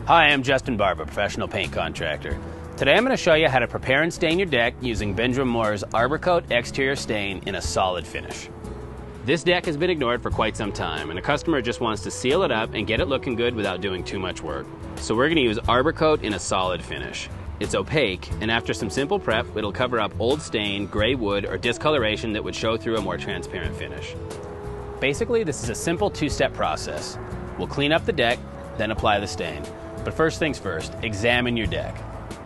Hi, I'm Justin Barba, professional paint contractor. Today I'm going to show you how to prepare and stain your deck using Benjamin Moore's Arbor Coat exterior stain in a solid finish. This deck has been ignored for quite some time, and a customer just wants to seal it up and get it looking good without doing too much work. So we're going to use Arbor Coat in a solid finish. It's opaque, and after some simple prep, it'll cover up old stain, gray wood, or discoloration that would show through a more transparent finish. Basically, this is a simple two-step process. We'll clean up the deck, then apply the stain. But first things first, examine your deck.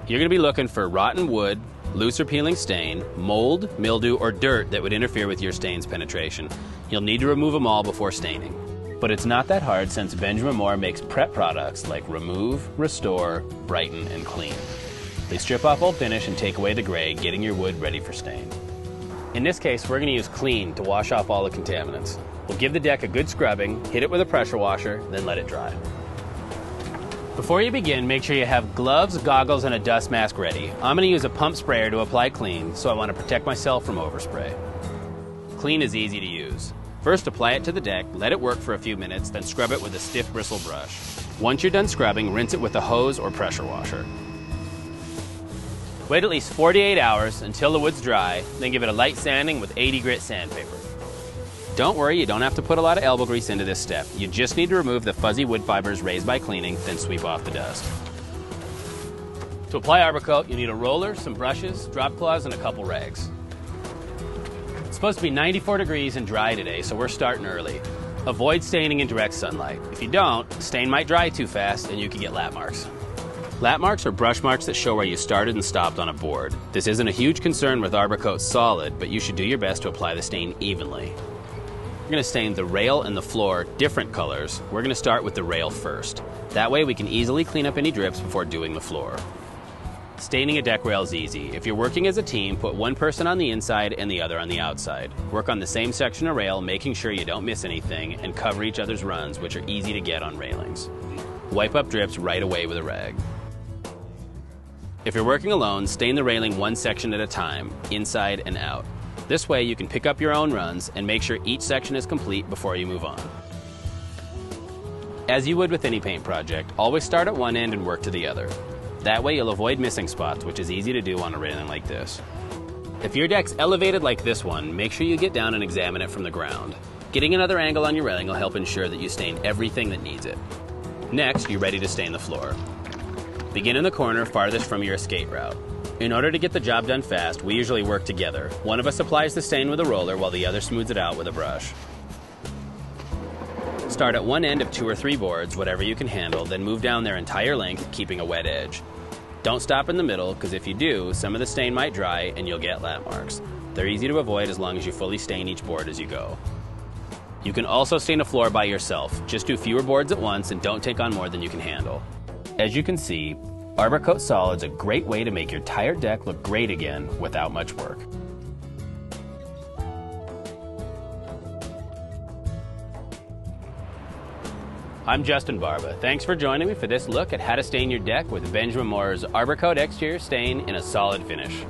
You're going to be looking for rotten wood, loose or peeling stain, mold, mildew, or dirt that would interfere with your stain's penetration. You'll need to remove them all before staining. But it's not that hard since Benjamin Moore makes prep products like Remove, Restore, Brighten, and Clean. They strip off old finish and take away the gray, getting your wood ready for stain. In this case, we're going to use Clean to wash off all the contaminants. We'll give the deck a good scrubbing, hit it with a pressure washer, then let it dry. Before you begin, make sure you have gloves, goggles, and a dust mask ready. I'm going to use a pump sprayer to apply Clean, so I want to protect myself from overspray. Clean is easy to use. First, apply it to the deck, let it work for a few minutes, then scrub it with a stiff bristle brush. Once you're done scrubbing, rinse it with a hose or pressure washer. Wait at least 48 hours until the wood's dry, then give it a light sanding with 80 grit sandpaper. Don't worry, you don't have to put a lot of elbow grease into this step. You just need to remove the fuzzy wood fibers raised by cleaning, then sweep off the dust. To apply Arbor Coat, you need a roller, some brushes, drop cloths, and a couple rags. It's supposed to be 94 degrees and dry today, so we're starting early. Avoid staining in direct sunlight. If you don't, the stain might dry too fast and you can get lap marks. Lap marks are brush marks that show where you started and stopped on a board. This isn't a huge concern with Arbor Coat solid, but you should do your best to apply the stain evenly. We're going to stain the rail and the floor different colors. We're going to start with the rail first. That way we can easily clean up any drips before doing the floor. Staining a deck rail is easy. If you're working as a team, put one person on the inside and the other on the outside. Work on the same section of rail, making sure you don't miss anything, and cover each other's runs, which are easy to get on railings. Wipe up drips right away with a rag. If you're working alone, stain the railing one section at a time, inside and out. This way you can pick up your own runs and make sure each section is complete before you move on. As you would with any paint project, always start at one end and work to the other. That way you'll avoid missing spots, which is easy to do on a railing like this. If your deck's elevated like this one, make sure you get down and examine it from the ground. Getting another angle on your railing will help ensure that you stain everything that needs it. Next, you're ready to stain the floor. Begin in the corner farthest from your escape route. In order to get the job done fast, we usually work together. One of us applies the stain with a roller while the other smooths it out with a brush. Start at one end of 2 or 3 boards, whatever you can handle, then move down their entire length, keeping a wet edge. Don't stop in the middle, because if you do, some of the stain might dry and you'll get lap marks. They're easy to avoid as long as you fully stain each board as you go. You can also stain a floor by yourself. Just do fewer boards at once and don't take on more than you can handle. As you can see, Arbor Coat Solid's a great way to make your tired deck look great again without much work. I'm Justin Barba. Thanks for joining me for this look at how to stain your deck with Benjamin Moore's Arbor Coat exterior stain in a solid finish.